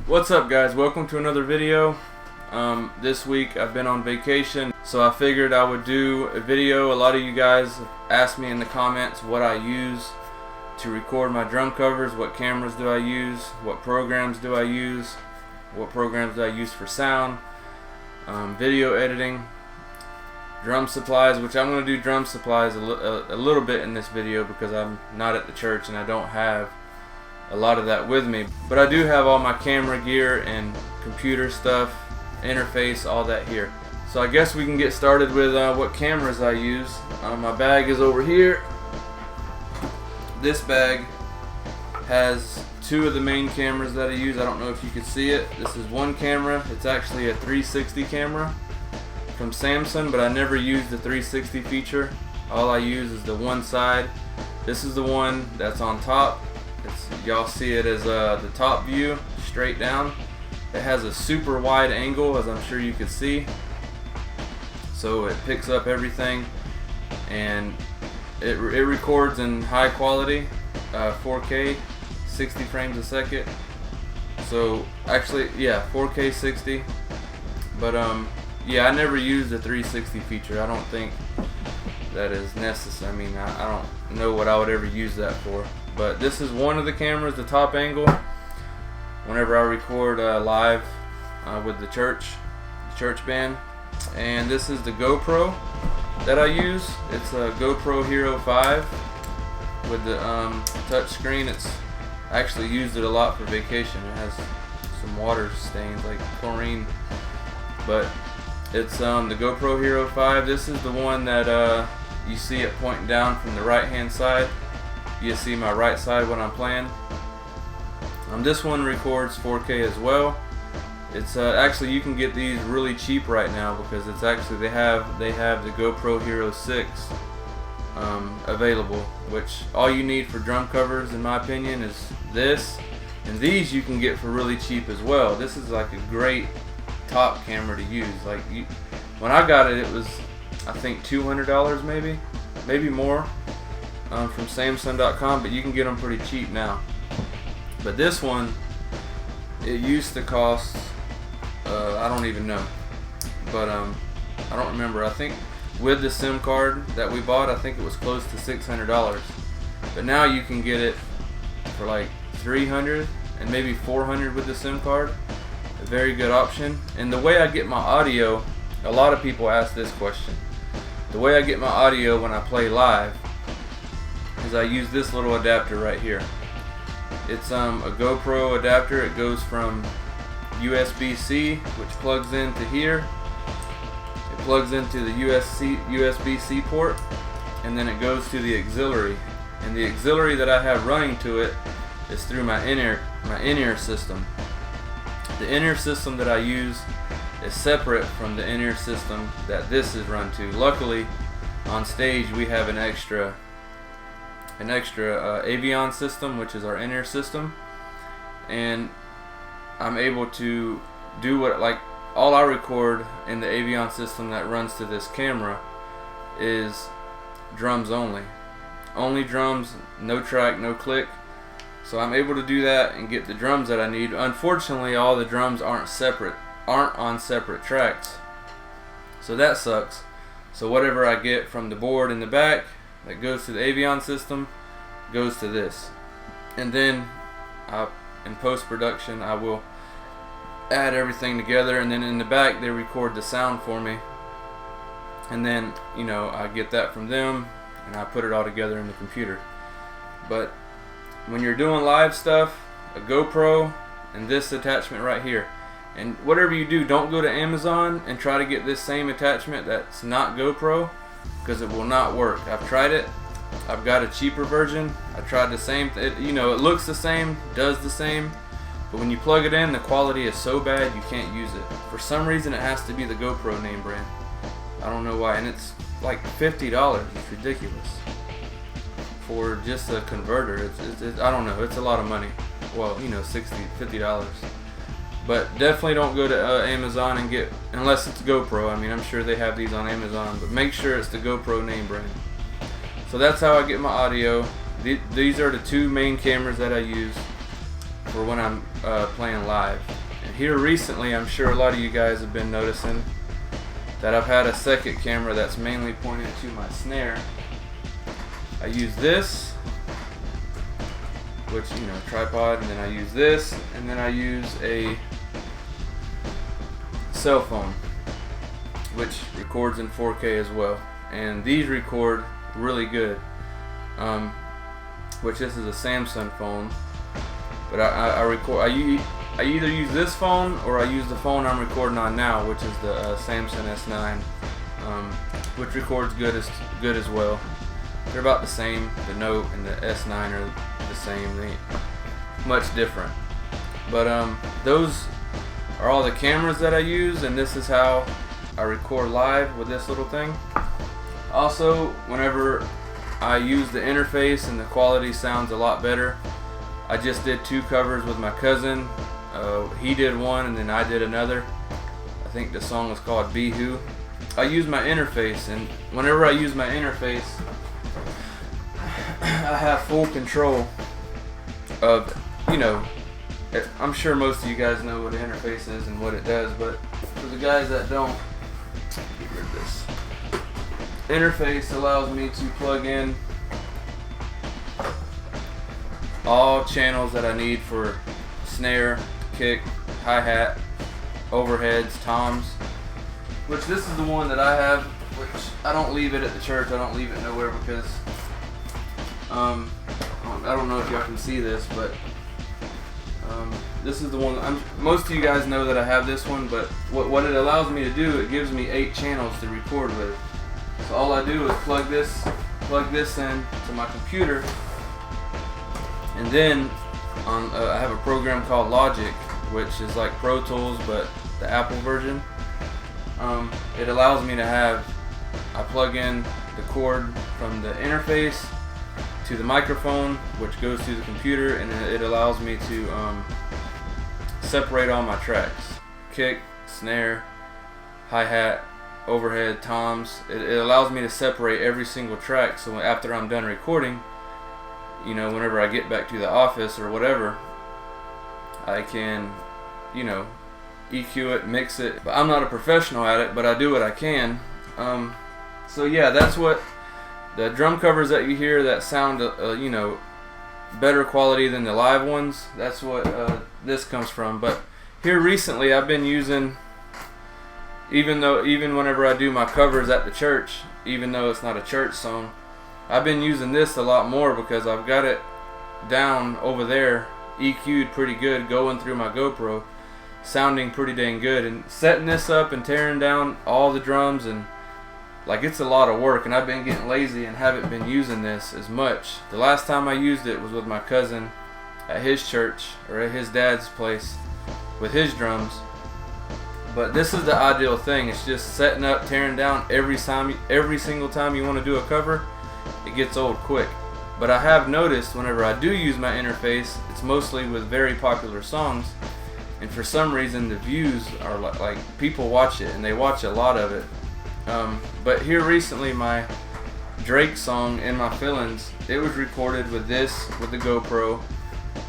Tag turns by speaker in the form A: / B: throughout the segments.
A: What's up, guys? Welcome to another video. This week I've been on vacation, so I figured I would do a video. A lot of you guys asked me in the comments what I use to record my drum covers, what cameras do I use, what programs do I use, what programs do I use for sound, video editing, drum supplies, which I'm going to do drum supplies a little bit in this video because I'm not at the church and I don't have a lot of that with me, but I do have all my camera gear and computer stuff, interface, all that here. So I guess we can get started with what cameras I use. My bag is over here. This bag has two of the main cameras that I use. I don't know if you can see it. This is one camera. It's actually a 360 camera from Samsung, but I never use the 360 feature. All I use is the one side. This is the one that's on top. Y'all see it as the top view, straight down. It has a super wide angle, as I'm sure you can see, so it picks up everything, and it records in high quality, 4K, 60 frames a second. So actually, yeah, 4K 60. But yeah, I never use the 360 feature. I don't think that is necessary. I mean, I don't know what I would ever use that for. But this is one of the cameras, the top angle, whenever I record live with the church band. And this is the GoPro that I use. It's a GoPro Hero 5 with the touch screen. I actually used it a lot for vacation. It has some water stains like chlorine, but it's the GoPro Hero 5. This is the one that you see it pointing down from the right hand side. You see my right side when I'm playing. This one records 4K as well. It's actually, you can get these really cheap right now because it's actually they have the GoPro Hero 6 available, which all you need for drum covers, in my opinion, is this, and these you can get for really cheap as well. This is like a great top camera to use. Like when I got it, it was I think $200 maybe more. From Samsung.com, but you can get them pretty cheap now. But this one, it used to cost I don't even know, but I don't remember. I think with the SIM card that we bought, I think it was close to $600. But now you can get it for like $300 and maybe $400 with the SIM card. A very good option. And the way I get my audio, a lot of people ask this question. The way I get my audio when I play live is I use this little adapter right here. It's a GoPro adapter. It goes from USB-C, which plugs into here. It plugs into the USB-C port, and then it goes to the auxiliary. And the auxiliary that I have running to it is through my in-ear system. The in-ear system that I use is separate from the in-ear system that this is run to. Luckily, on stage we have an extra Avion system, which is our in-ear system, and I'm able to do what, like, all I record in the Avion system that runs to this camera is drums only drums, no track, no click. So I'm able to do that and get the drums that I need. Unfortunately, all the drums aren't on separate tracks, so that sucks. So whatever I get from the board in the back that goes to the Avion system goes to this, and then in post-production I will add everything together, and then in the back they record the sound for me, and then I get that from them and I put it all together in the computer. But when you're doing live stuff, a GoPro and this attachment right here, and whatever you do, don't go to Amazon and try to get this same attachment that's not GoPro, because it will not work. I've tried it. I've got a cheaper version. I tried the same. It looks the same, does the same, but when you plug it in, the quality is so bad you can't use it. For some reason, it has to be the GoPro name brand. I don't know why, and it's like $50. It's ridiculous for just a converter. I don't know. It's a lot of money. Well, $60, $50. But definitely don't go to Amazon and get, unless it's GoPro. I mean, I'm sure they have these on Amazon, but make sure it's the GoPro name brand. So that's how I get my audio. These are the two main cameras that I use for when I'm playing live. And here recently, I'm sure a lot of you guys have been noticing that I've had a second camera that's mainly pointed to my snare. I use this, which, you know, tripod, and then I use this, and then I use a cell phone, which records in 4K as well. And these record really good. Which this is a Samsung phone, but I either use this phone or I use the phone I'm recording on now, which is the Samsung S9, which records good as well. They're about the same. The Note and the S9 are the same. They ain't much different. But those are all the cameras that I use, and this is how I record live with this little thing. Also, whenever I use the interface and the quality sounds a lot better. I just did 2 covers with my cousin. He did one and then I did another. I think the song was called Be Who. I use my interface, and whenever I use my interface, I have full control of, you know, I'm sure most of you guys know what an interface is and what it does, but for the guys that don't, get rid of this. Interface allows me to plug in all channels that I need for snare, kick, hi-hat, overheads, toms, which this is the one that I have, which I don't leave it at the church. I don't leave it nowhere because I don't know if y'all can see this, but this is the one. Most of you guys know that I have this one, but what it allows me to do, it gives me 8 channels to record with. So all I do is plug this in to my computer, and then I have a program called Logic, which is like Pro Tools but the Apple version. It allows me to I plug in the cord from the interface to the microphone, which goes to the computer, and it allows me to separate all my tracks: kick, snare, hi-hat, overhead, toms. It allows me to separate every single track, so after I'm done recording, you know, whenever I get back to the office or whatever, I can, you know, EQ it, mix it. But I'm not a professional at it, but I do what I can. So yeah, that's what the drum covers that you hear that sound, you know, better quality than the live ones. That's what this comes from. But here recently, I've been using, even whenever I do my covers at the church, even though it's not a church song, I've been using this a lot more because I've got it down over there, EQ'd pretty good, going through my GoPro, sounding pretty dang good, and setting this up and tearing down all the drums, and like, it's a lot of work, and I've been getting lazy and haven't been using this as much. The last time I used it was with my cousin at his church, or at his dad's place, with his drums. But this is the ideal thing. It's just setting up, tearing down every single time you want to do a cover. It gets old quick. But I have noticed whenever I do use my interface, it's mostly with very popular songs, and for some reason the views are like people watch it, and they watch a lot of it. But here recently, my Drake song, In My Feelings, it was recorded with the GoPro,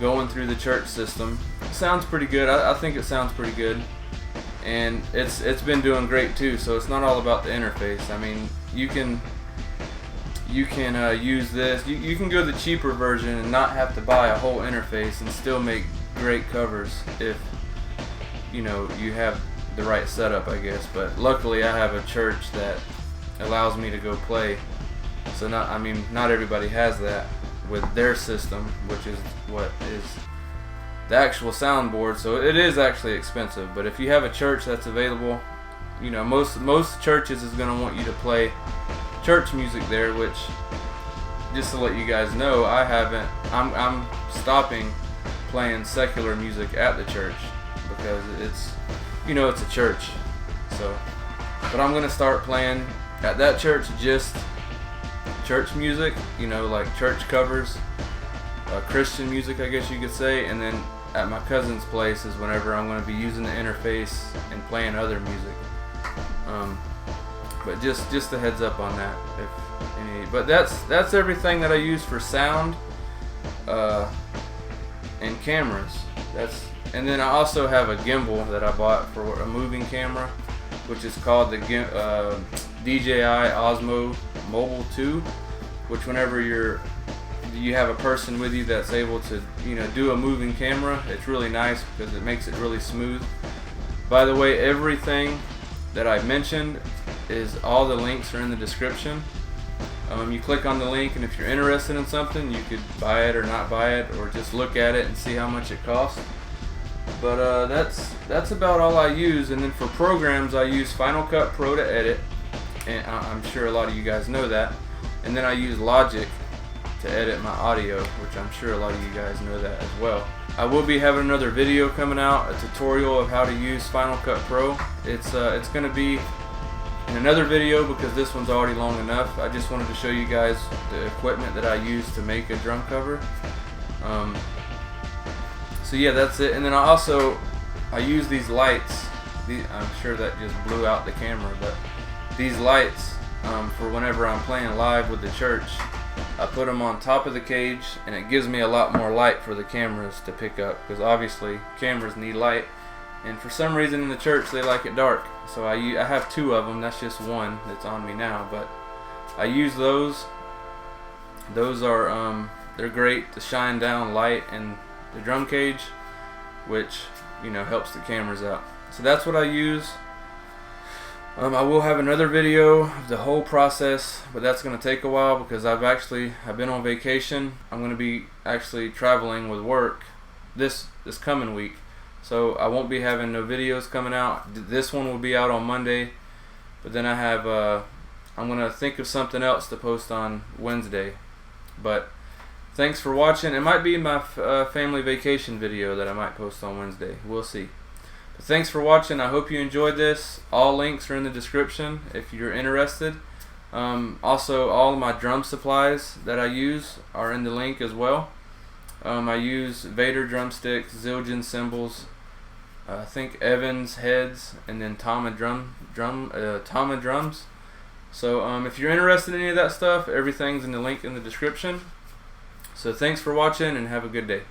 A: going through the church system. It sounds pretty good. I think it sounds pretty good. And it's been doing great too, so it's not all about the interface. I mean, you can use this. You can go the cheaper version and not have to buy a whole interface and still make great covers if, you know, you have the right setup, I guess. But luckily I have a church that allows me to go play, so not everybody has that with their system, which is what is the actual soundboard. So it is actually expensive, but if you have a church that's available, you know, most churches is going to want you to play church music there, which, just to let you guys know, I'm stopping playing secular music at the church because it's, you know, it's a church. So, but I'm going to start playing at that church just church music, you know, like church covers, Christian music, I guess you could say. And then at my cousin's place is whenever I'm going to be using the interface and playing other music. But just a heads up on that. But that's everything that I use for sound and cameras. And then I also have a gimbal that I bought for a moving camera, which is called the DJI Osmo Mobile 2, which whenever you have a person with you that's able to do a moving camera, it's really nice because it makes it really smooth. By the way, everything that I mentioned all the links are in the description. You click on the link, and if you're interested in something, you could buy it or not buy it, or just look at it and see how much it costs. But that's about all I use. And then for programs, I use Final Cut Pro to edit, and I'm sure a lot of you guys know that. And then I use Logic to edit my audio, which I'm sure a lot of you guys know that as well. I will be having another video coming out, a tutorial of how to use Final Cut Pro. It's going to be in another video because this one's already long enough. I just wanted to show you guys the equipment that I use to make a drum cover. So yeah, that's it. And then I use these lights. I'm sure that just blew out the camera, but these lights for whenever I'm playing live with the church, I put them on top of the cage, and it gives me a lot more light for the cameras to pick up, because obviously cameras need light, and for some reason in the church they like it dark. So I have two of them. That's just one that's on me now, but I use those. Those are they're great to shine down light in the drum cage, which helps the cameras out. So that's what I use. I will have another video of the whole process, but that's going to take a while because I've been on vacation. I'm going to be actually traveling with work this coming week, so I won't be having no videos coming out. This one will be out on Monday, but then I'm going to think of something else to post on Wednesday. But thanks for watching. It might be my family vacation video that I might post on Wednesday. We'll see. But thanks for watching. I hope you enjoyed this. All links are in the description if you're interested. Also, all of my drum supplies that I use are in the link as well. I use Vader drumsticks, Zildjian cymbals, I think Evans heads, and then Tama drums. So if you're interested in any of that stuff, everything's in the link in the description. So thanks for watching, and have a good day.